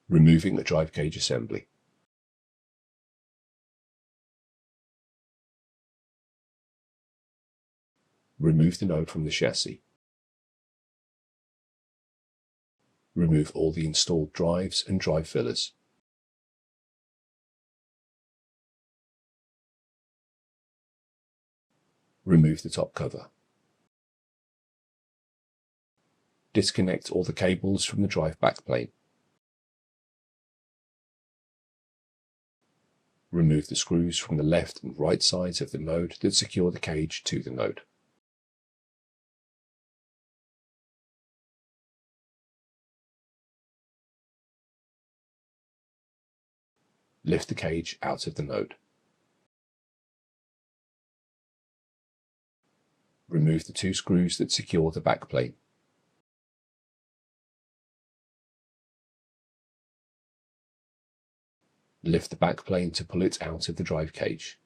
Removing the drive cage assembly. Remove the node from the chassis. Remove all the installed drives and drive fillers. Remove the top cover. Disconnect all the cables from the drive backplane. Remove the screws from the left and right sides of the node that secure the cage to the node. Lift the cage out of the node. Remove the two screws that secure the backplane. Lift the backplane to pull it out of the drive cage.